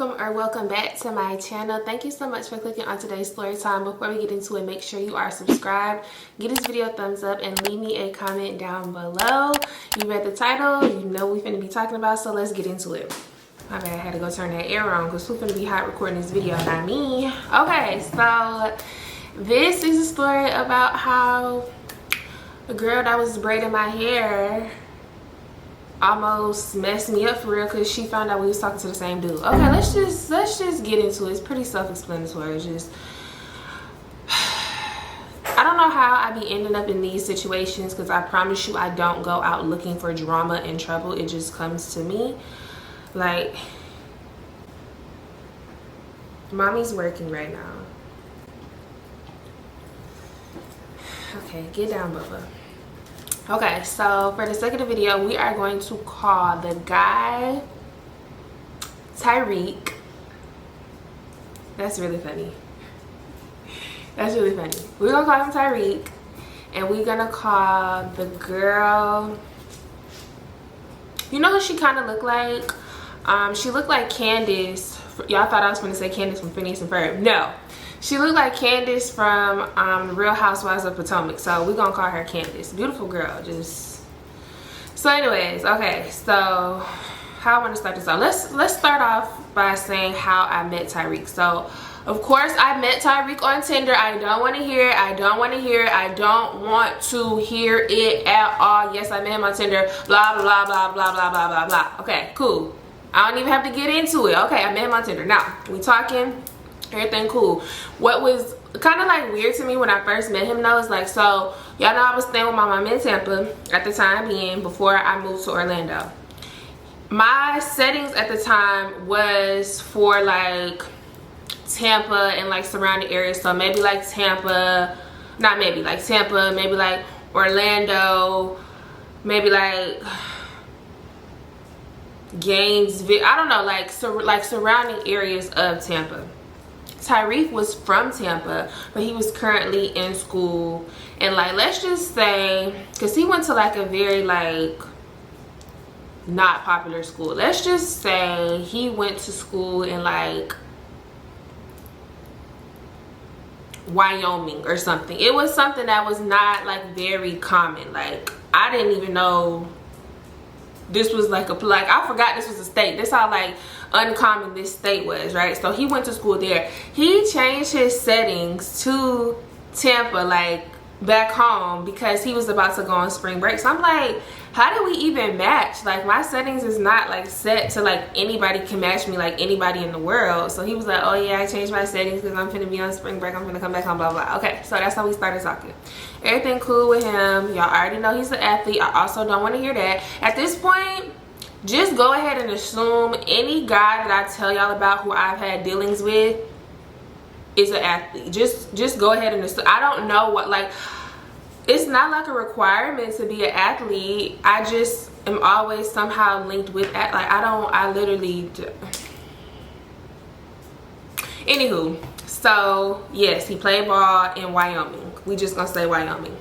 welcome back to my channel. Thank you so much for clicking on today's story time. Before we get into it, make sure you are subscribed, give this video a thumbs up, and leave me a comment down below. You read the title, you know we finna be talking about, so let's get into it. My bad, I had to go turn that air on because who's finna be hot recording this video, not me. Okay, so this is a story about how a girl that was braiding my hair almost messed me up for real because she found out we was talking to the same dude. Okay, let's just get into it. It's pretty self-explanatory. It's just I don't know how I be ending up in these situations because I promise you I don't go out looking for drama and trouble. It just comes to me. Like, mommy's working right now. Okay, get down, Bubba. Okay, so for the sake of the video, we are going to call the guy Tyreek. That's really funny. That's really funny. We're gonna call him Tyreek, and we're gonna call the girl, you know who she kind of looked like? She looked like Candace. Y'all thought I was gonna say Candace from Phineas and Ferb. No. She looked like Candace from the Real Housewives of Potomac. So we're gonna call her Candace. Beautiful girl. Just so anyways, okay, so how I want to start this out. Let's start off by saying how I met Tyreek. So of course I met Tyreek on Tinder. I don't want to hear it. I don't want to hear it. I don't want to hear it at all. Yes, I met him on Tinder. Blah blah blah blah blah blah blah blah. Okay, cool. I don't even have to get into it. Okay, I met him on Tinder. Now we talking. Everything cool. What was kind of like weird to me when I first met him though is like, so y'all know I was staying with my mom in Tampa at the time being before I moved to Orlando. My settings at the time was for like Tampa and like surrounding areas. So maybe like Tampa, not maybe like Tampa, maybe like Orlando, maybe like Gainesville. I don't know, like surrounding areas of Tampa. Tyreek was from Tampa, but he was currently in school, and like, let's just say, because he went to like a very like not popular school, let's just say he went to school in like Wyoming or something. It was something that was not like very common. Like, I didn't even know this was like I forgot this was a state. That's how like uncommon this state was, right? So he went to school there. He changed his settings to Tampa, like back home, because he was about to go on spring break. So I'm like, how do we even match? Like, my settings is not like set to like anybody can match me, like anybody in the world. So he was like, oh yeah, I changed my settings because I'm finna be on spring break, I'm finna come back home, blah blah. Okay, so that's how we started talking. Everything cool with him. Y'all already know he's an athlete. I also don't want to hear that at this point. Just go ahead and assume any guy that I tell y'all about who I've had dealings with is an athlete. Just go ahead and assume. I don't know what, like, it's not like a requirement to be an athlete. I just am always somehow linked with I literally do. Anywho, so yes, he played ball in Wyoming. We just gonna say Wyoming.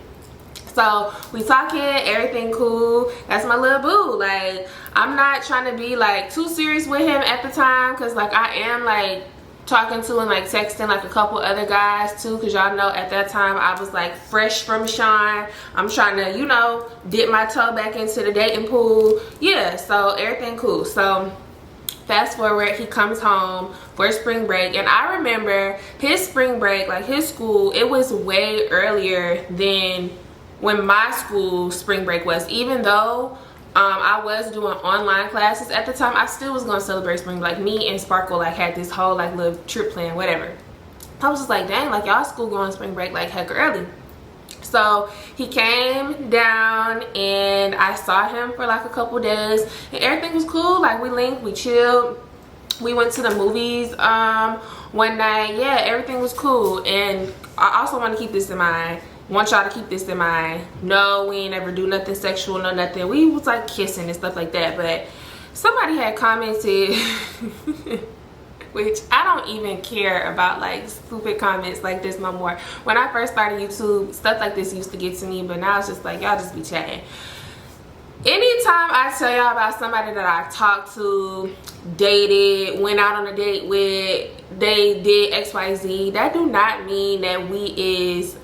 So we talking, everything cool. That's my little boo. Like, I'm not trying to be like too serious with him at the time, because like I am like talking to and like texting like a couple other guys too, because y'all know at that time I was like fresh from Sean. I'm trying to, you know, dip my toe back into the dating pool. Yeah, so everything cool. So fast forward, he comes home for spring break, and I remember his spring break, like his school, it was way earlier than when my school spring break was. Even though I was doing online classes at the time, I still was gonna celebrate spring. Like, me and Sparkle like had this whole like little trip plan, whatever. I was just like, dang, like y'all school going spring break like heck early. So he came down and I saw him for like a couple days, and everything was cool. Like, we linked, we chilled, we went to the movies one night. Yeah, everything was cool. And I also want to keep this in mind. Want y'all to keep this in mind. No, we ain't ever do nothing sexual, no nothing. We was like kissing and stuff like that. But somebody had commented which I don't even care about like stupid comments like this no more. When I first started YouTube, stuff like this used to get to me, but now it's just like, y'all just be chatting. anytime I tell y'all about somebody that I talked to, dated, went out on a date with, they did XYZ, that do not mean that we is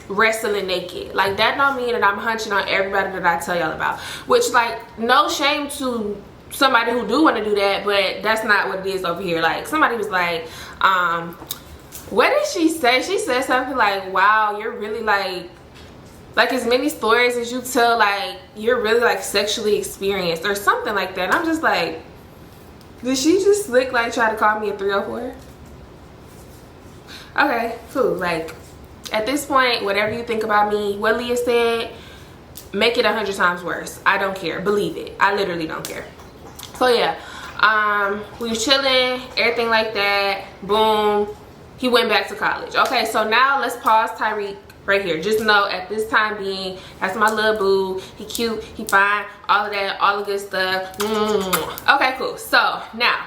wrestling naked. Like, that don't mean that I'm hunching on everybody that I tell y'all about. Which, like, no shame to somebody who do want to do that, but that's not what it is over here. Like, somebody was like, what did she say? She said something like, wow, you're really like as many stories as you tell, like, you're really like sexually experienced or something like that. And I'm just like, did she just slick like try to call me a 304? Okay, cool. Like, at this point, whatever you think about me, what Leah said, make it 100 times worse. I don't care. Believe it. I literally don't care. So yeah, we were chilling, everything like that. Boom, he went back to college. Okay, so now let's pause Tyreek right here. Just know at this time being, that's my little boo. He cute, he fine, all of that, all the good stuff. Okay, cool. So now,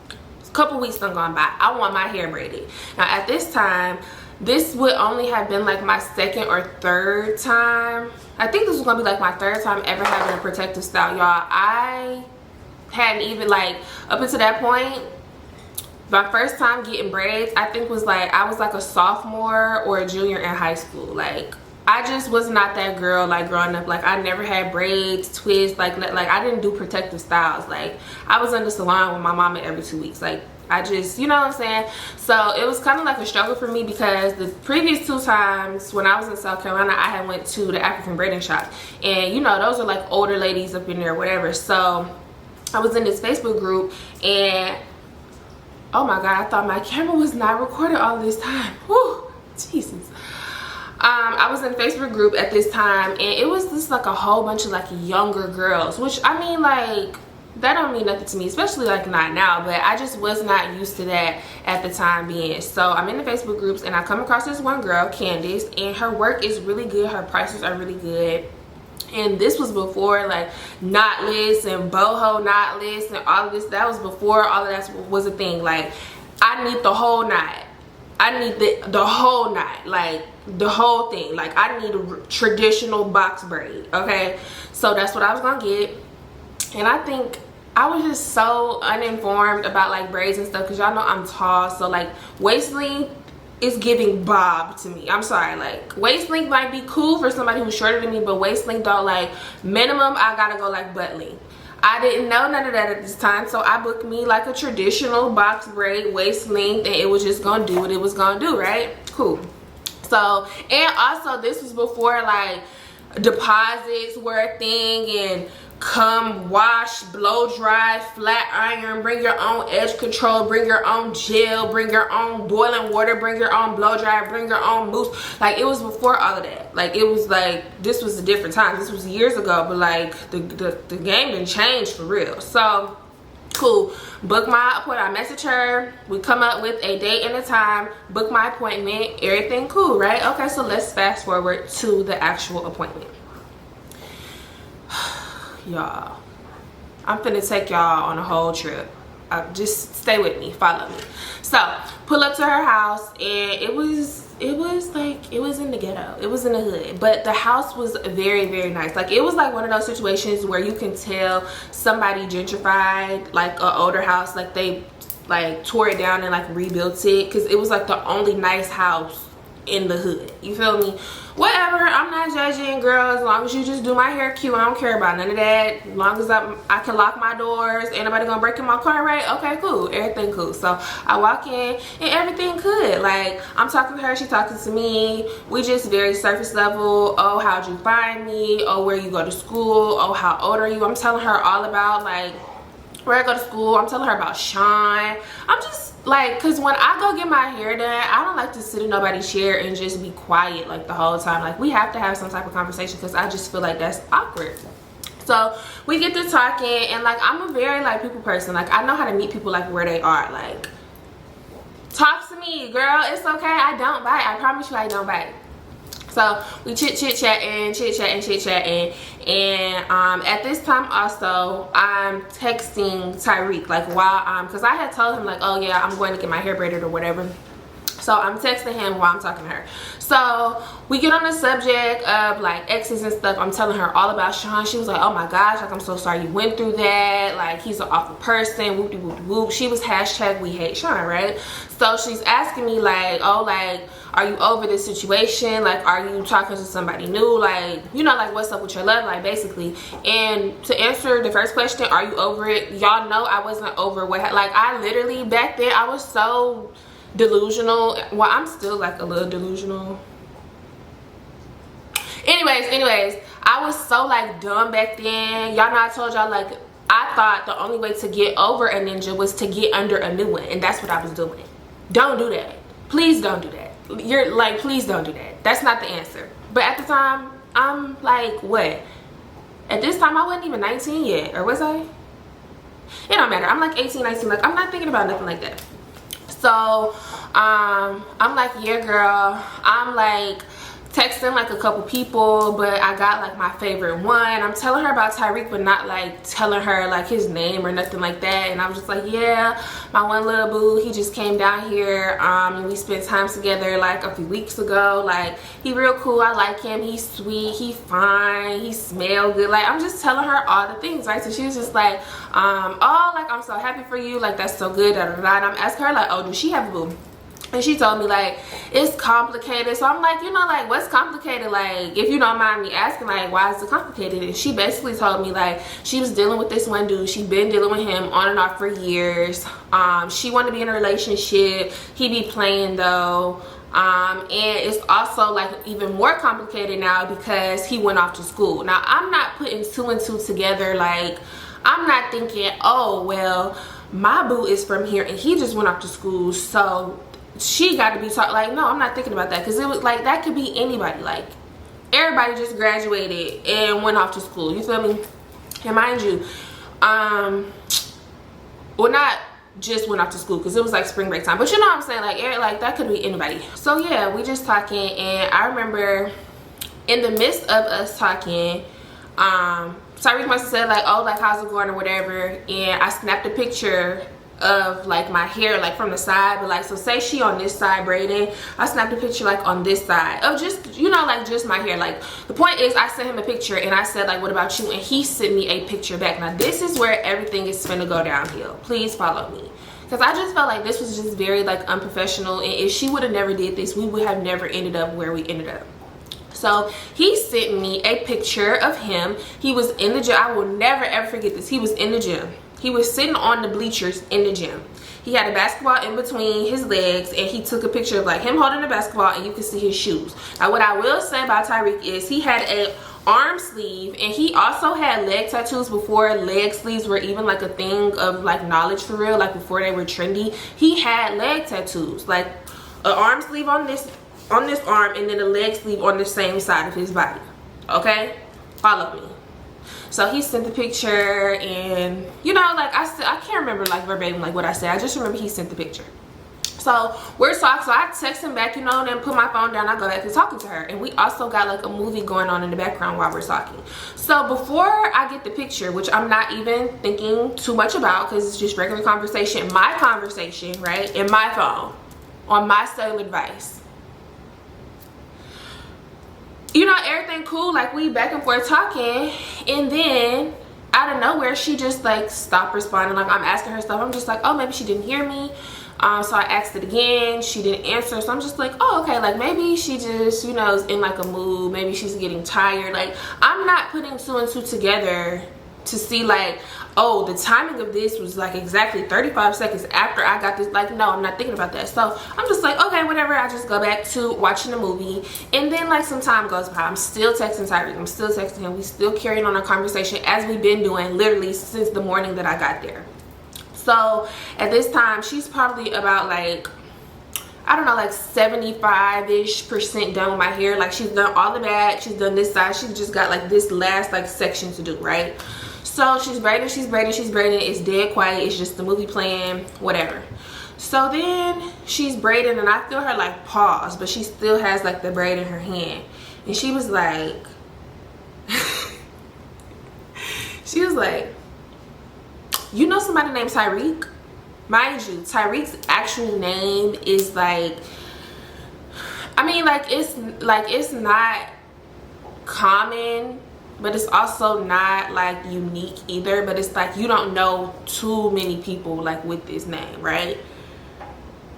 a couple weeks done gone by. I want my hair braided. Now at this time, this would only have been like my second or third time. I think this was gonna be like my third time ever having a protective style, y'all. I hadn't even, like, up until that point, my first time getting braids, I think was like, I was like a sophomore or a junior in high school. Like, I just was not that girl, like, growing up. Like, I never had braids, twists, like I didn't do protective styles. Like, I was in the salon with my mama every 2 weeks. Like, I just, you know what I'm saying? So it was kind of like a struggle for me, because the previous 2 times when I was in South Carolina, I had went to the African braiding shop, and you know, those are like older ladies up in there, whatever. So I was in this Facebook group, and oh my god, I thought my camera was not recording all this time. Whew, Jesus. I was in a Facebook group at this time, and it was just like a whole bunch of like younger girls, which, I mean, like, that don't mean nothing to me, especially like not now, but I just was not used to that at the time being. So I'm in the Facebook groups, and I come across this one girl, Candace, and her work is really good, her prices are really good. And this was before like knotless and boho knotless and all of this. That was before all of that was a thing. Like, I need the whole knot. I need the whole knot, like the whole thing. Like, I need a traditional box braid. Okay, so that's what I was gonna get. And I think I was just so uninformed about like braids and stuff, because y'all know I'm tall, so like waist length is giving bob to me. I'm sorry, like, waist length might be cool for somebody who's shorter than me, but waist length though, like, minimum I gotta go like butt length. I didn't know none of that at this time, so I booked me like a traditional box braid waist length, and it was just gonna do what it was gonna do, right? Cool. So, and also this was before like deposits were a thing, and come wash, blow dry, flat iron, bring your own edge control, bring your own gel, bring your own boiling water, bring your own blow dry, bring your own mousse. Like, it was before all of that. Like, it was like, this was a different time. This was years ago, but like the game didn't change for real. So cool, book my appointment. I message her, we come up with a date and a time, book my appointment, everything cool, right? Okay, so let's fast forward to the actual appointment. Y'all, I'm finna take y'all on a whole trip. Just stay with me, follow me. So pull up to her house, and it was like, it was in the ghetto, it was in the hood, but the house was very, very nice. Like, it was like one of those situations where you can tell somebody gentrified like an older house, like they like tore it down and like rebuilt it, because it was like the only nice house in the hood. You feel me? Whatever, I'm not judging, girl. As long as you just do my hair cute, I don't care about none of that. As long as I can lock my doors, ain't nobody gonna break in my car, right? Okay, cool, everything cool. So I walk in and everything good. Like, I'm talking to her, she talking to me. We just very surface level. Oh, how'd you find me? Oh, where you go to school? Oh, how old are you? I'm telling her all about like where I go to school. I'm telling her about Sean. I'm just like, because when I go get my hair done, I don't like to sit in nobody's chair and just be quiet like the whole time. Like, we have to have some type of conversation, because I just feel like that's awkward. So we get to talking, and like, I'm a very like people person. Like, I know how to meet people like where they are. Like, talk to me, girl, it's okay. I don't bite. I promise you I don't bite. So we chit-chatting, and at this time also, I'm texting Tyreek, like, while because I had told him like, oh yeah, I'm going to get my hair braided or whatever. So I'm texting him while I'm talking to her. So we get on the subject of like exes and stuff. I'm telling her all about Sean. She was like, oh my gosh, like I'm so sorry you went through that. Like he's an awful person. Whoop de whoop de whoop. She was hashtag we hate Sean, right? So she's asking me like, oh, like, are you over this situation? Like, are you talking to somebody new? Like, you know, like what's up with your love life, basically. And to answer the first question, are you over it? Y'all know I wasn't over what, like I literally back then I was so delusional. Well, I'm still like a little delusional. Anyways, I was so like dumb back then. Y'all know I told y'all like I thought the only way to get over a ninja was to get under a new one, and that's what I was doing. Don't do that. Please don't do that. You're like, please don't do that. That's not the answer. But at the time, I'm like, what? At this time, I wasn't even 19 yet, or was I? It don't matter. I'm like 18, 19. Like I'm not thinking about nothing like that. So I'm like, yeah girl. I'm like texting like a couple people, but I got like my favorite one. I'm telling her about Tyreek, but not like telling her like his name or nothing like that. And I'm just like, yeah, my one little boo, he just came down here and we spent time together like a few weeks ago. Like he real cool, I like him, he's sweet, he fine, he smell good. Like I'm just telling her all the things, right? So she was just like, oh, like I'm so happy for you, like that's so good, da da da. And I'm asking her like, oh, does she have a boo? And she told me like it's complicated. So I'm like, you know, like what's complicated? Like if you don't mind me asking, like why is it complicated? And she basically told me like she was dealing with this one dude. She'd been dealing with him on and off for years. She wanted to be in a relationship. He be playing though. And it's also like even more complicated now because he went off to school. Now I'm not putting two and two together. Like I'm not thinking, oh well, my boo is from here and he just went off to school, so she got to be taught. Like no, I'm not thinking about that, because it was like that could be anybody. Like everybody just graduated and went off to school, you feel me? And mind you, well, not just went off to school because it was like spring break time, but you know what I'm saying, like that could be anybody. So yeah, we just talking, and I remember in the midst of us talking, Tyreek must have said like, oh, like how's it going or whatever, and I snapped a picture of like my hair like from the side, but like, so say she on this side braiding, I snapped a picture like on this side of just, you know, like just my hair. Like the point is I sent him a picture and I said like, what about you? And he sent me a picture back. Now this is where everything is finna go downhill. Please follow me, because I just felt like this was just very like unprofessional, and if she would have never did this, we would have never ended up where we ended up. So he sent me a picture of him. He was in the gym. I will never ever forget this. He was in the gym. He was sitting on the bleachers in the gym. He had a basketball in between his legs, and he took a picture of like him holding the basketball, and you could see his shoes. Now what I will say about Tyreek is he had a arm sleeve, and he also had leg tattoos before leg sleeves were even like a thing of like knowledge for real, like before they were trendy. He had leg tattoos, like an arm sleeve on this arm, and then a leg sleeve on the same side of his body. Okay, follow me. So he sent the picture, and you know, like I can't remember like verbatim like what I said. I just remember he sent the picture. So we're talking. So I text him back, you know, and then put my phone down. I go back to talking to her, and we also got like a movie going on in the background while we're talking. So before I get the picture, which I'm not even thinking too much about because it's just regular conversation, my conversation, right, in my phone on my cellular device. You know, everything cool, like we back and forth talking, and then out of nowhere she just like stopped responding. Like I'm asking her stuff, I'm just like, oh, maybe she didn't hear me. So I asked it again, she didn't answer. So I'm just like, oh, okay, like maybe she just, you know, is in like a mood, maybe she's getting tired. Like I'm not putting two and two together to see like, oh, the timing of this was like exactly 35 seconds after I got this. Like no, I'm not thinking about that. So I'm just like, okay, whatever. I just go back to watching the movie, and then like some time goes by. I'm still texting Tyreek, I'm still texting him, we still carrying on our conversation as we've been doing literally since the morning that I got there. So at this time she's probably about like, I don't know, like 75-ish% done with my hair. Like she's done all the back, she's done this side, she's just got like this last like section to do, right? So she's braiding, it's dead quiet, it's just the movie playing, whatever. So then she's braiding, and I feel her like pause, but she still has like the braid in her hand, and she was like she was like, you know somebody named Tyreek? Mind you, Tyreek's actual name is like mean, like it's not common, but it's also not like unique either. But it's like you don't know too many people like with this name, right?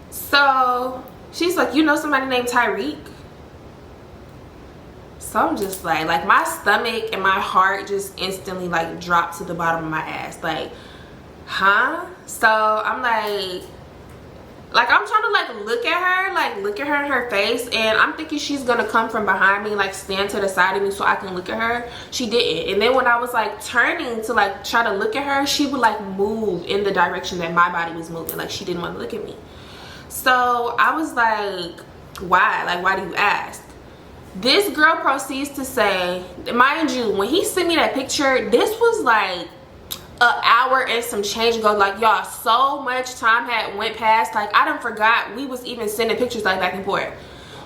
So she's like, you know somebody named Tyreek? So I'm just like my stomach and my heart just instantly like dropped to the bottom of my ass. Like, huh? So I'm like I'm trying to like look at her in her face, and I'm thinking she's gonna come from behind me, like stand to the side of me so I can look at her. She didn't. And then when I was like turning to like try to look at her, she would like move in the direction that my body was moving. Like she didn't want to look at me. So I was like, why? Like, why do you ask? This girl proceeds to say, mind you, when he sent me that picture, this was like an hour and some change ago. Like, y'all, so much time had went past. Like, I done forgot we was even sending pictures like back and forth.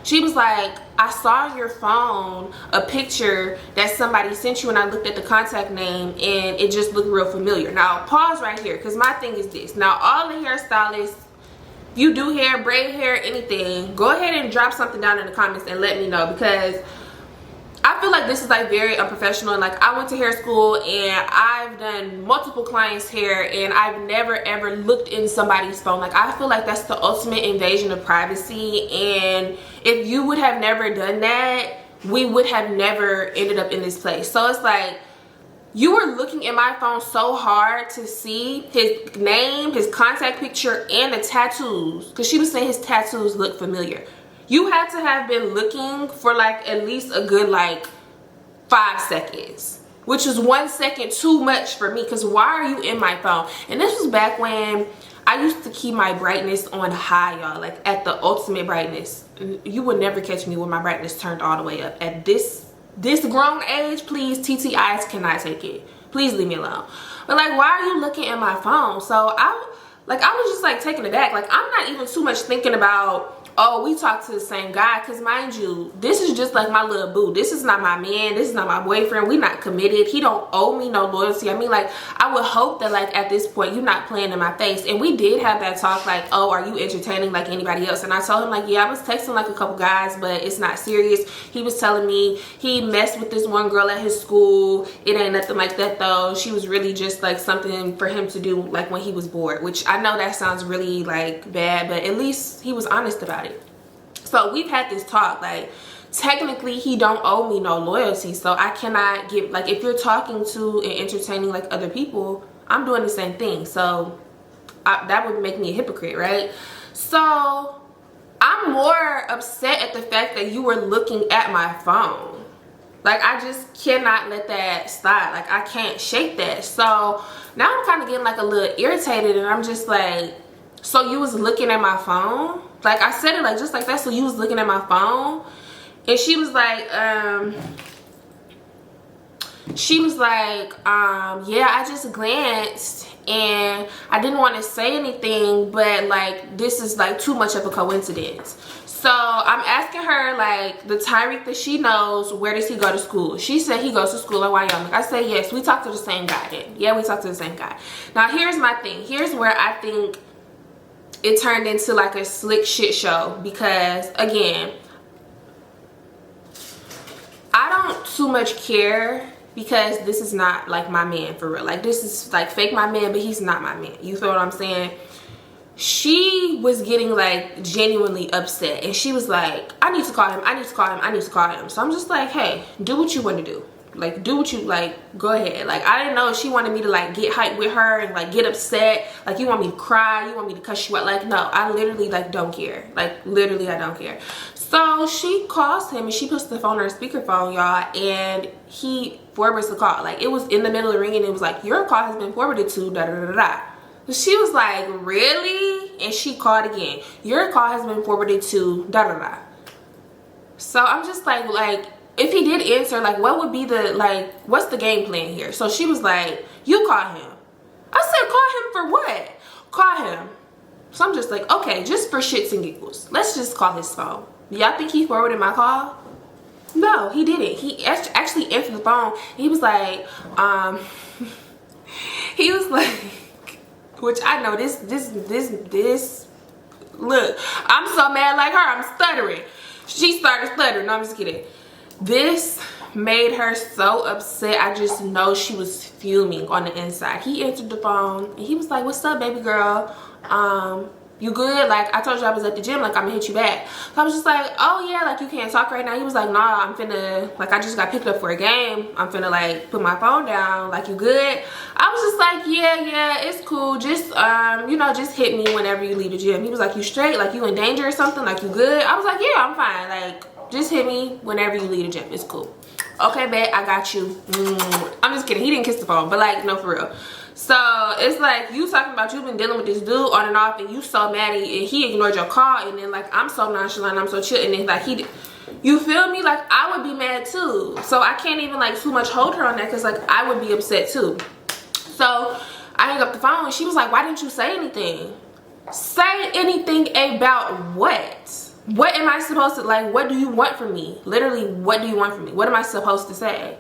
She was like, I saw on your phone a picture that somebody sent you, and I looked at the contact name and it just looked real familiar. Now pause right here, because my thing is this. Now all the hairstylists, if you do hair, braid hair, anything, go ahead and drop something down in the comments and let me know, because I feel like this is like very unprofessional. And like, I went to hair school and I've done multiple clients' hair, and I've never ever looked in somebody's phone. Like, I feel like that's the ultimate invasion of privacy, and if you would have never done that, we would have never ended up in this place. So it's like, you were looking at my phone so hard to see his name, his contact picture, and the tattoos, because she was saying his tattoos look familiar. You had to have been looking for like at least a good like 5 seconds, which was 1 second too much for me, because why are you in my phone? And this was back when I used to keep my brightness on high, y'all, like at the ultimate brightness. You would never catch me with my brightness turned all the way up. At this grown age, please, TTIs cannot take it. Please leave me alone. But like, why are you looking at my phone? So I was just like taken aback. Like, I'm not even too much thinking about, oh, we talked to the same guy, because mind you, this is just like my little boo. This is not my man. This is not my boyfriend. We not committed. He don't owe me no loyalty. I mean, like, I would hope that like at this point you're not playing in my face. And we did have that talk, like, oh, are you entertaining like anybody else? And I told him like, yeah, I was texting like a couple guys, but it's not serious. He was telling me he messed with this one girl at his school. It ain't nothing like that though. She was really just like something for him to do like when he was bored, which I know that sounds really like bad, but at least he was honest about it. So we've had this talk, like, technically he don't owe me no loyalty, so I cannot give, like, if you're talking to and entertaining like other people, I'm doing the same thing. So that would make me a hypocrite, right? So I'm more upset at the fact that you were looking at my phone. Like, I just cannot let that slide. Like, I can't shake that. So now I'm kind of getting like a little irritated, and I'm just like, so you was looking at my phone? Like, I said it like just like that. So you was looking at my phone? And she was like, yeah, I just glanced and I didn't want to say anything, but like, this is like too much of a coincidence. So I'm asking her, like, the Tyreek that she knows, where does he go to school? She said he goes to school in Wyoming. I said, yes, we talked to the same guy then. Yeah, we talked to the same guy. Now here's my thing. Here's where I think it turned into like a slick shit show, because again, I don't too much care, because this is not like my man for real. Like, this is like fake my man, but he's not my man. You feel what I'm saying? She was getting like genuinely upset, and she was like, I need to call him, I need to call him, I need to call him. So I'm just like, hey, do what you want to do. Like, do what you like, go ahead. Like, I didn't know if she wanted me to like get hyped with her and like get upset, like you want me to cry, you want me to cuss you out. Like, no, I literally like don't care. Like, literally I don't care. So she calls him and she puts the phone on her speakerphone, y'all, and he forwards the call. Like, it was in the middle of ringing. It was like, your call has been forwarded to da da da da. So she was like, really? And she called again, your call has been forwarded to da da da. So I'm just like, if he did answer, like, what would be the, like, what's the game plan here? So she was like, you call him. I said, call him for what? Call him. So I'm just like, okay, just for shits and giggles, let's just call his phone. Y'all think he forwarded my call? No, he didn't. He actually answered the phone. He was like, he was like, which I know this, look, I'm so mad like her, I'm stuttering. She started stuttering. No, I'm just kidding. This made her so upset. I just know she was fuming on the inside. He answered the phone and he was like, what's up, baby girl? You good? Like, I told you I was at the gym, like, I'm gonna hit you back. So I was just like, oh yeah, like, you can't talk right now. He was like, nah, I'm finna, like, I just got picked up for a game. I'm finna, like, put my phone down. Like, you good? I was just like, yeah, it's cool. Just, you know, just hit me whenever you leave the gym. He was like, you straight? Like, you in danger or something? Like, you good? I was like, yeah, I'm fine. Like, just hit me whenever you leave the gym. It's cool. Okay, bet, I got you. I'm just kidding. He didn't kiss the phone, but, like, no, for real. So it's like you talking about you've been dealing with this dude on and off, and you so mad and he ignored your call, and then like I'm so nonchalant, I'm so chill, and then like you feel me? Like I would be mad too. So I can't even like too much hold her on that, because like I would be upset too. So I hung up the phone and she was like, why didn't you say anything? Say anything about what? What am I supposed to, like, what do you want from me? Literally, what do you want from me? What am I supposed to say?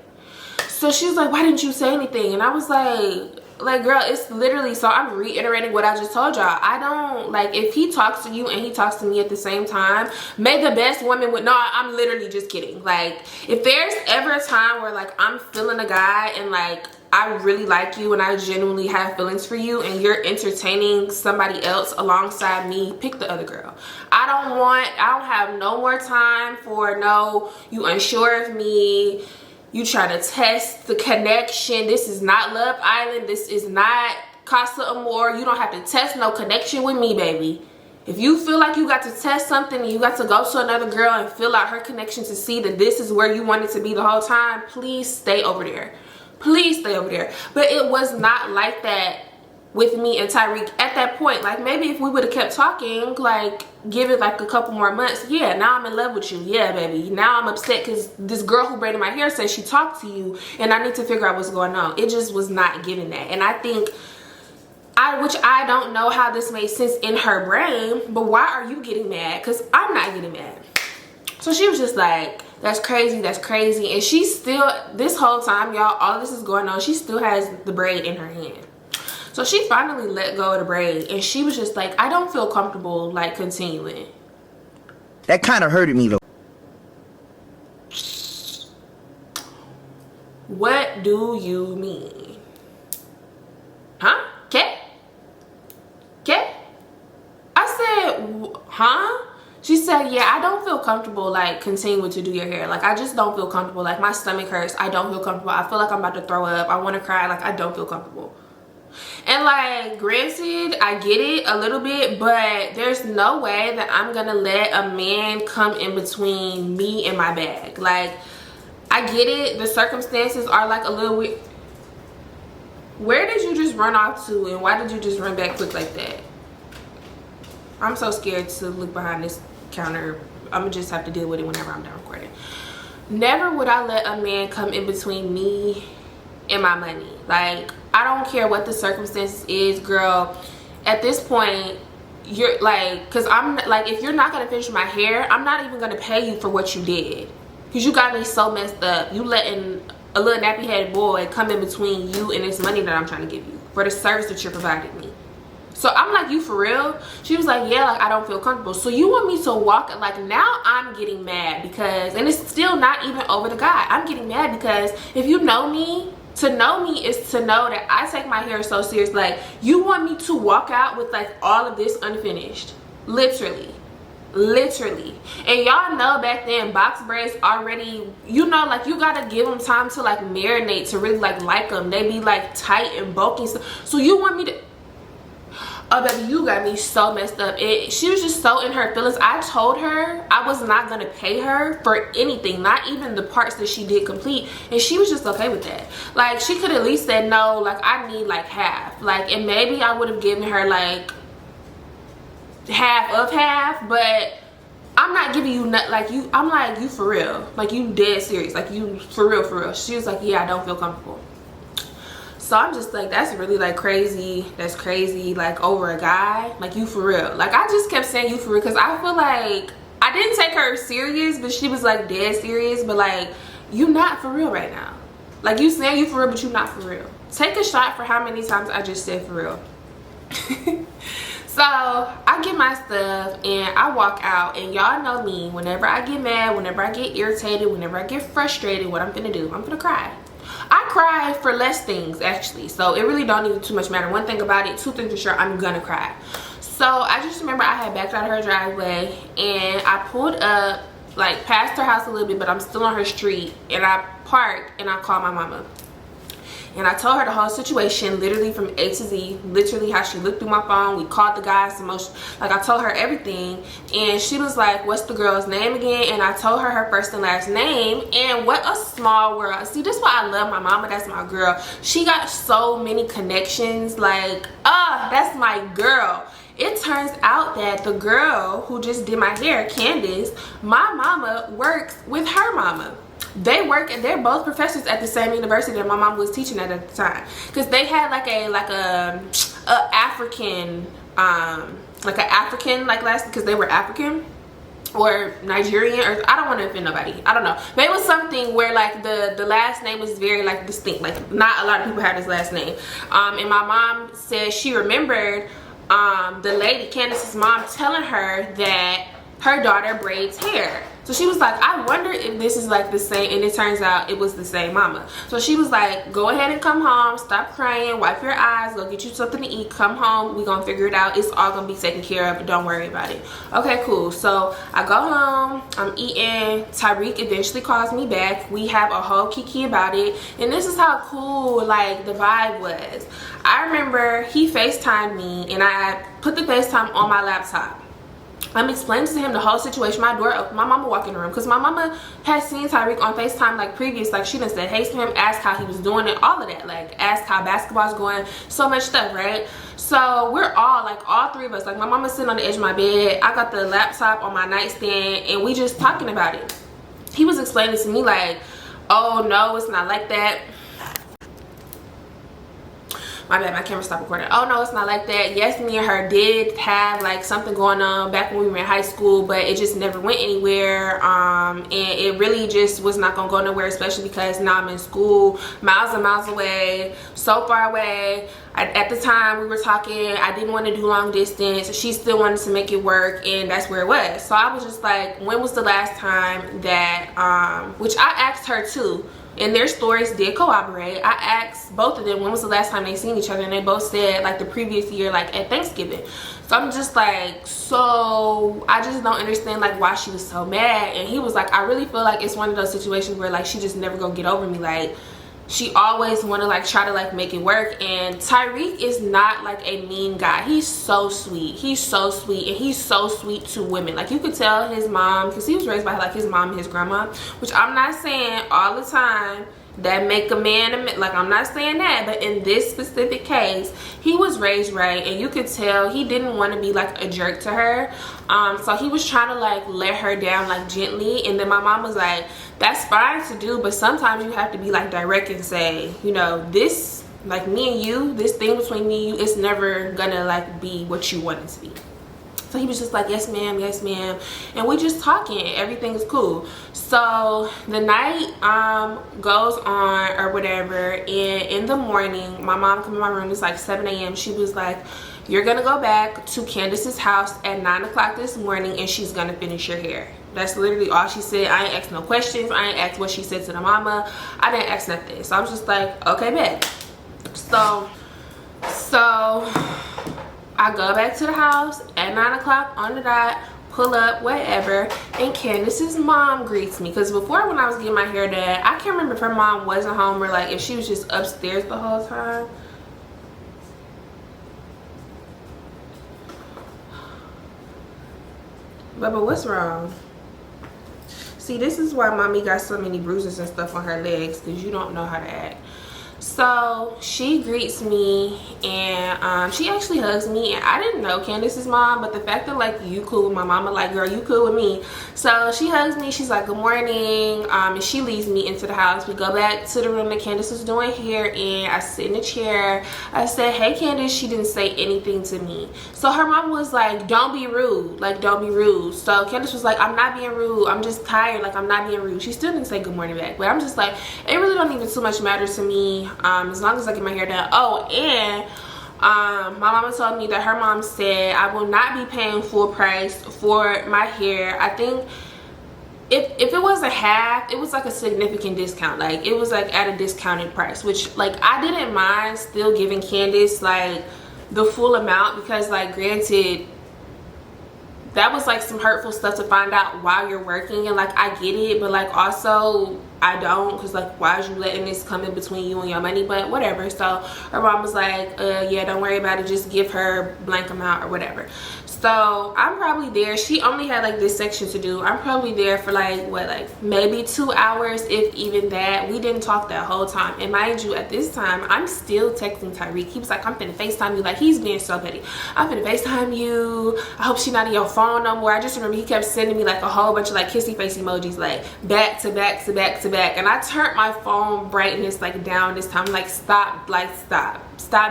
So she was like, why didn't you say anything? And I was like, girl, it's literally, so I'm reiterating what I just told y'all. I don't, like, if he talks to you and he talks to me at the same time, may the best woman would, no, I'm literally just kidding. Like, if there's ever a time where, like, I'm feeling a guy and, like, I really like you and I genuinely have feelings for you and you're entertaining somebody else alongside me, pick the other girl. I don't have no more time for no, you unsure of me, you try to test the connection. This is not Love Island. This is not Casa Amor. You don't have to test no connection with me, baby. If you feel like you got to test something and you got to go to another girl and fill out her connection to see that this is where you wanted to be the whole time, please stay over there. Please stay over there. But it was not like that with me and Tyreek at that point. Like, maybe if we would have kept talking, like, give it like a couple more months, yeah, now I'm in love with you. Yeah, baby, now I'm upset because this girl who braided my hair says she talked to you and I need to figure out what's going on. It just was not giving that. And I think which I don't know how this made sense in her brain, but why are you getting mad? Because I'm not getting mad. So she was just like, that's crazy, that's crazy. And she still, this whole time, y'all, all this is going on, she still has the braid in her hand. So she finally let go of the braid and she was just like, I don't feel comfortable like continuing. That kind of hurted me though. What do you mean? Huh? Okay? Okay? I said, huh? She said, yeah, I don't feel comfortable like continuing to do your hair. Like, I just don't feel comfortable. Like, my stomach hurts. I don't feel comfortable. I feel like I'm about to throw up. I want to cry. Like, I don't feel comfortable. And like, granted, I get it a little bit, but there's no way that I'm gonna let a man come in between me and my bag. Like, I get it, the circumstances are like a little weird. Where did you just run off to, and why did you just run back quick like that? I'm so scared to look behind this counter. I'm gonna just have to deal with it whenever I'm done recording. Never would I let a man come in between me and my money. Like, I don't care what the circumstances is, girl. At this point, you're like, because I'm like, if you're not gonna finish my hair, I'm not even gonna pay you for what you did, because you got me so messed up. You letting a little nappy headed boy come in between you and this money that I'm trying to give you for the service that you're providing me. So I'm like, you for real? She was like, yeah, like, I don't feel comfortable. So you want me to walk, like, now I'm getting mad because, and it's still not even over the guy. I'm getting mad because if you know me, to know me is to know that I take my hair so serious. Like, you want me to walk out with like all of this unfinished, literally. And y'all know back then box braids already, you know, like, you gotta give them time to like marinate to really like them. They be like tight and bulky. So you want me to, oh baby, you got me so messed up. She was just so in her feelings. I told her I was not gonna pay her for anything, not even the parts that she did complete, and she was just okay with that. Like, she could at least said, no, like, I need like half, like, and maybe I would have given her like half of half, but I'm not giving you like, you, I'm like, you for real, like, you dead serious, like, you for real. She was like, yeah, I don't feel comfortable. So I'm just like, that's really like crazy. That's crazy, like, over a guy. Like, you for real. Like, I just kept saying you for real because I feel like I didn't take her serious, but she was like dead serious. But like, you not for real right now. Like, you saying you for real, but you not for real. Take a shot for how many times I just said for real. So So I get my stuff and I walk out, and y'all know me, whenever I get mad, whenever I get irritated, whenever I get frustrated, what I'm gonna do, I'm gonna cry. I cry for less things actually, so it really don't even too much matter. One thing about it, two things for sure, I'm gonna cry. So I just remember I had backed out of her driveway and I pulled up like past her house a little bit, but I'm still on her street, and I parked and I called my mama. And I told her the whole situation, literally from A to Z, literally how she looked through my phone. We called the guys, like I told her everything. And she was like, what's the girl's name again? And I told her her first and last name. And what a small world. See, this is why I love my mama. That's my girl. She got so many connections. Like, that's my girl. It turns out that the girl who just did my hair, Candace, my mama works with her mama. They work, and they're both professors at the same university that my mom was teaching at the time, because they had like a African last, because they were African or Nigerian, or I don't want to offend nobody, I don't know, but it was something where like the last name was very like distinct, like not a lot of people have this last name. And my mom said she remembered the lady, Candace's mom, telling her that her daughter braids hair. So she was like, I wonder if this is like the same, and it turns out it was the same mama. So she was like, go ahead and come home, stop crying, wipe your eyes, go get you something to eat, come home, we gonna figure it out, it's all gonna be taken care of, don't worry about it. Okay, cool. So I go home, I'm eating, Tyreek eventually calls me back, we have a whole kiki about it, and this is how cool like the vibe was. I remember he FaceTimed me, and I put the FaceTime on my laptop. I'm explaining to him the whole situation. My door open, my mama walked in the room, because my mama had seen Tyreek on FaceTime like previous, like she done said hey to him, asked how he was doing and all of that, like asked how basketball's going, so much stuff, right? So we're all like, all three of us, like my mama's sitting on the edge of my bed, I got the laptop on my nightstand, and we just talking about it. He was explaining to me like, oh no, it's not like that. My bad, my camera stopped recording. Oh no, it's not like that. Yes, me and her did have like something going on back when we were in high school, but it just never went anywhere. And it really just was not gonna go nowhere, especially because now I'm in school, miles and miles away, so far away. At the time we were talking, I didn't want to do long distance. She still wanted to make it work, and that's where it was. So I was just like, when was the last time that, which I asked her too, and their stories did corroborate. I asked both of them when was the last time they seen each other, and they both said like the previous year, like at Thanksgiving. So I'm just like, so I just don't understand like why she was so mad. And he was like, I really feel like it's one of those situations where like she just never gonna get over me. Like she always want to like try to like make it work. And Tyreek is not like a mean guy. He's so sweet. He's so sweet, and he's so sweet to women. Like you could tell his mom, because he was raised by like his mom and his grandma, which I'm not saying all the time that make a man, like I'm not saying that, but in this specific case he was raised right, and you could tell he didn't want to be like a jerk to her. So he was trying to like let her down like gently, and then my mom was like, that's fine to do, but sometimes you have to be like direct and say, you know, this like me and you, this thing between me and you, it's never gonna like be what you want it to be. So he was just like, yes ma'am, yes ma'am, and we just talking, everything is cool. So the night goes on or whatever, and in the morning my mom come in my room, it's like 7 a.m. she was like, you're gonna go back to Candace's house at 9 o'clock this morning, and she's gonna finish your hair. That's literally all she said. I ain't asked no questions, I ain't asked what she said to the mama, I didn't ask nothing. So I was just like, okay, bet. So I go back to the house at 9 o'clock on the dot, pull up, whatever, and Candace's mom greets me. Because before, when I was getting my hair done, I can't remember if her mom wasn't home or like if she was just upstairs the whole time. Bubba, what's wrong? See, this is why mommy got so many bruises and stuff on her legs, because you don't know how to act. So she greets me, and she actually hugs me, and I didn't know Candace's mom, but the fact that like you cool with my mama, like girl, you cool with me. So she hugs me, she's like good morning, and she leads me into the house. We go back to the room that Candace was doing hair in. I sit in a chair, I said, hey Candace. She didn't say anything to me. So her mom was like, don't be rude, like don't be rude. So Candace was like, I'm not being rude, I'm just tired, like I'm not being rude. She still didn't say good morning back, but I'm just like, it really don't even too much matter to me, as long as I get my hair done. Oh, and My mama told me that her mom said I will not be paying full price for my hair. I think if it was a half, it was like a significant discount. Like it was like at a discounted price, which like I didn't mind still giving Candace like the full amount, because like granted that was like some hurtful stuff to find out while you're working, and like I get it, but like also I don't, because like why is you letting this come in between you and your money? But whatever. So her mom was like, yeah, don't worry about it, just give her blank amount or whatever. So I'm probably there. She only had like this section to do. I'm probably there for like what, like maybe 2 hours, if even that. We didn't talk that whole time, and mind you, at this time I'm still texting Tyreek. He was like, I'm finna FaceTime you. Like he's being so petty. I'm finna FaceTime you. I hope she not in your phone no more. I just remember he kept sending me like a whole bunch of like kissy face emojis, like back to back to back to back, and I turned my phone brightness like down this time. Like stop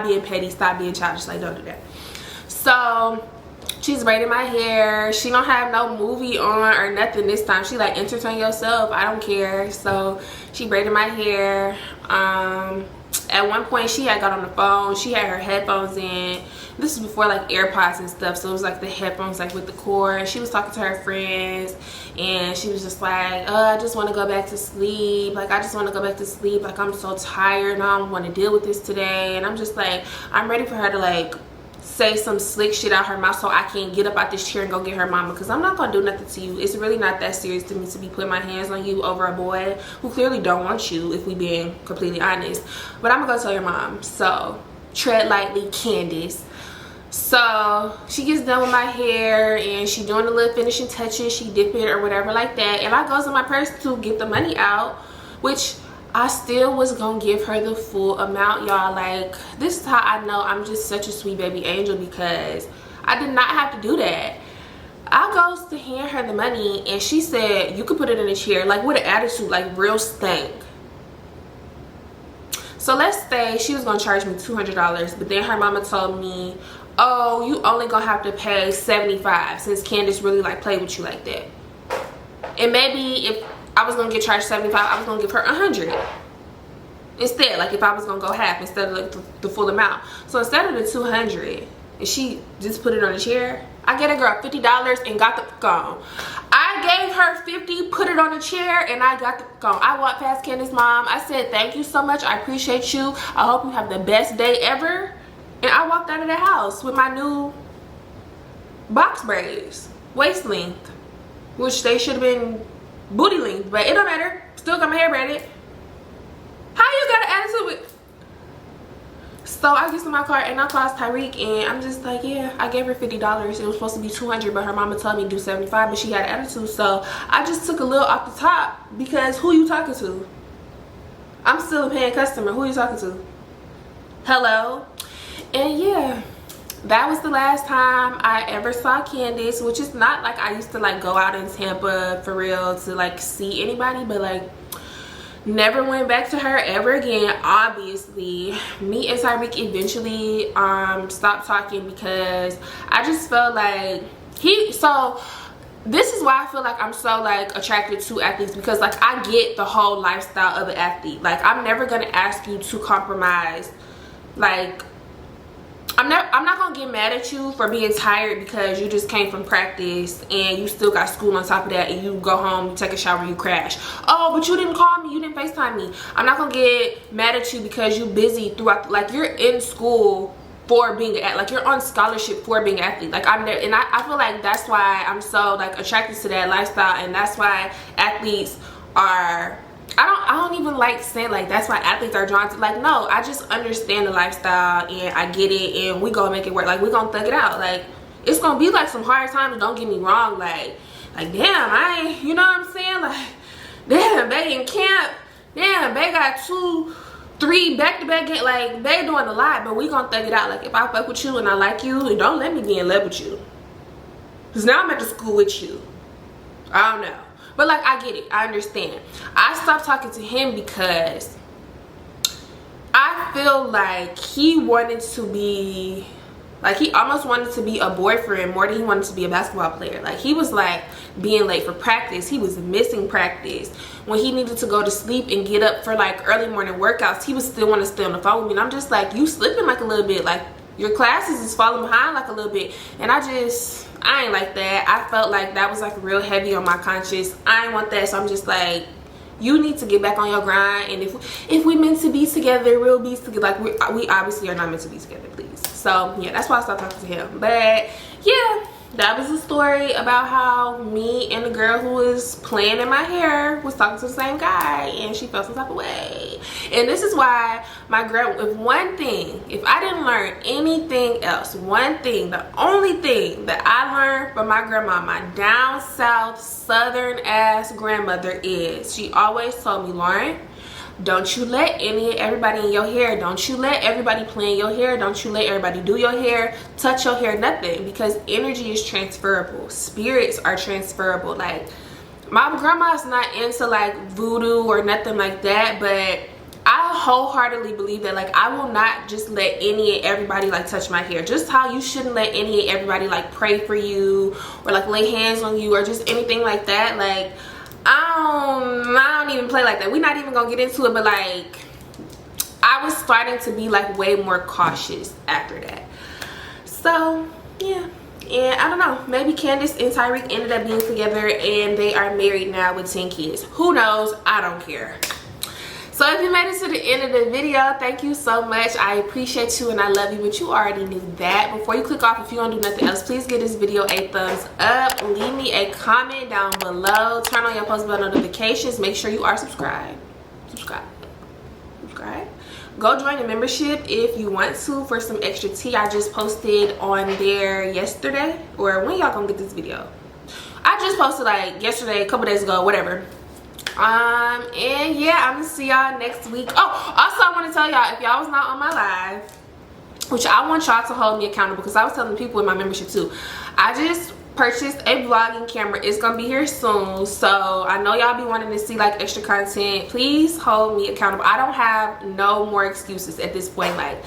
being petty, stop being childish, like don't do that. So she's braiding my hair. She don't have no movie on or nothing this time. She like, entertain yourself, I don't care. So she braided my hair. At one point she had got on the phone. She had her headphones in. This is before like AirPods and stuff, so it was like the headphones like with the cord. She was talking to her friends, and she was just like, I just want to go back to sleep. Like I just want to go back to sleep. Like I'm so tired now, I don't want to deal with this today. And I'm just like, I'm ready for her to like say some slick shit out her mouth so I can get up out this chair and go get her mama, because I'm not gonna do nothing to you. It's really not that serious to me to be putting my hands on you over a boy who clearly don't want you, if we being completely honest. But I'm gonna go tell your mom. So tread lightly, Candace. So she gets done with my hair and she doing the little finishing touches, she dip it or whatever like that, and I goes in my purse to get the money out, which I still was gonna give her the full amount, y'all. Like this is how I know I'm just such a sweet baby angel, because I did not have to do that. I goes to hand her the money and she said, you could put it in a chair, like with an attitude, like real stank. So let's say she was gonna charge me $200, but then her mama told me, oh, you only gonna have to pay $75 since Candace really like played with you like that. And maybe if I was gonna get charged $75, I was gonna give her $100 instead. Like if I was gonna go half instead of like the full amount. So instead of the $200, and she just put it on the chair, I gave a girl $50 and got the gone. I gave her $50, put it on the chair, and I got the gone. I walked past Candace's mom. I said, thank you so much. I appreciate you. I hope you have the best day ever. And I walked out of the house with my new box braids, waist length, which they should have been booty length, but it don't matter. Still got my hair braided. How you got an attitude with? So I get to my car and I call Tyreek, and I'm just like, yeah, I gave her $50. It was supposed to be $200, but her mama told me to do $75, but she had an attitude, so I just took a little off the top, because who you talking to? I'm still a paying customer. Who you talking to? Hello? And yeah, that was the last time I ever saw Candace, which is not like I used to like go out in Tampa for real to like see anybody, but like never went back to her ever again. Obviously me and Tyreek eventually stopped talking, because I just felt like so this is why I feel like I'm so like attracted to athletes, because like I get the whole lifestyle of an athlete. Like I'm never gonna ask you to compromise. Like I'm not gonna get mad at you for being tired because you just came from practice and you still got school on top of that, and you go home, you take a shower, you crash. Oh, but you didn't call me, you didn't FaceTime me. I'm not gonna get mad at you because you're busy throughout, like you're in school for being like you're on scholarship for being an athlete. Like I'm there, and I feel like that's why I'm so like attracted to that lifestyle, and that's why athletes are, I don't even like saying like that's why athletes are drawn to, like, no, I just understand the lifestyle and I get it, and we gonna make it work. Like we gonna thug it out. Like it's gonna be like some hard times, don't get me wrong. Like damn, I ain't, you know what I'm saying? Like damn, they in camp, damn, they got 2-3 back-to-back games. Like they doing a lot, but we gonna thug it out. Like if I fuck with you and I like you, and don't let me be in love with you, because now I'm at the school with you. I don't know. But like I get it, I understand. I stopped talking to him because I feel like he wanted to be, like he almost wanted to be a boyfriend more than he wanted to be a basketball player. Like he was like being late for practice, he was missing practice. When he needed to go to sleep and get up for like early morning workouts, he would still want to stay on the phone with me. And I'm just like, you slipping like a little bit. Like your classes is falling behind like a little bit. And I ain't like that. I felt like that was like real heavy on my conscience. I ain't want that. So I'm just like, you need to get back on your grind. And if we meant to be together, we'll be together. Like we obviously are not meant to be together, please. So yeah, that's why I stopped talking to him. But yeah, that was the story about how me and the girl who was playing in my hair was talking to the same guy, and she felt some type of way. And this is why my girl, if I didn't learn anything else, one thing, the only thing that I learned from my grandma, my down south southern ass grandmother, is she always told me, Lauren, don't you let everybody in your hair, don't you let everybody play in your hair, don't you let everybody do your hair, touch your hair, nothing, because energy is transferable, spirits are transferable. Like, my grandma's not into like voodoo or nothing like that, but I wholeheartedly believe that like I will not just let any and everybody like touch my hair, just how you shouldn't let any and everybody like pray for you or like lay hands on you or just anything like that. Like, I don't even play like that. We're not even gonna get into it, but like I was starting to be like way more cautious after that. So yeah, and I don't know, maybe Candace and Tyreek ended up being together and they are married now with 10 kids. Who knows? I don't care. So if you made it to the end of the video, thank you so much. I appreciate you and I love you, but you already knew that. Before you click off, if you don't do nothing else, please give this video a thumbs up. Leave me a comment down below. Turn on your post bell notifications. Make sure you are subscribed. Subscribe. Go join the membership if you want to for some extra tea. I just posted on there yesterday, or when y'all gonna get this video? I just posted like yesterday, a couple days ago, whatever. And yeah, I'm gonna see y'all next week. Oh, also I want to tell y'all, if y'all was not on my live, which I want y'all to hold me accountable, because I was telling people in my membership too, I just purchased a vlogging camera. It's gonna be here soon, so I know y'all be wanting to see like extra content. Please hold me accountable. I don't have no more excuses at this point. Like,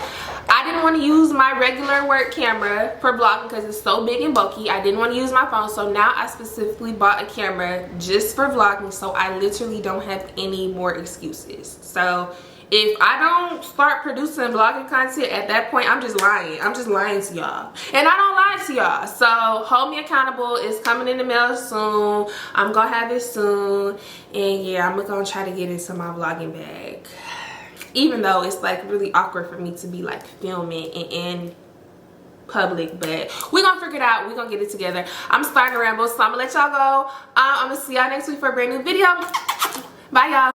I didn't want to use my regular work camera for vlogging because it's so big and bulky. I didn't want to use my phone, so now I specifically bought a camera just for vlogging, so I literally don't have any more excuses. So if I don't start producing vlogging content at that point, I'm just lying. I'm just lying to y'all. And I don't lie to y'all. So hold me accountable. It's coming in the mail soon. I'm gonna have it soon. And yeah, I'm gonna try to get into my vlogging bag. Even though it's like really awkward for me to be like filming and in public, but we're gonna figure it out. We're gonna get it together. I'm starting to ramble, so I'm gonna let y'all go. I'm gonna see y'all next week for a brand new video. Bye y'all.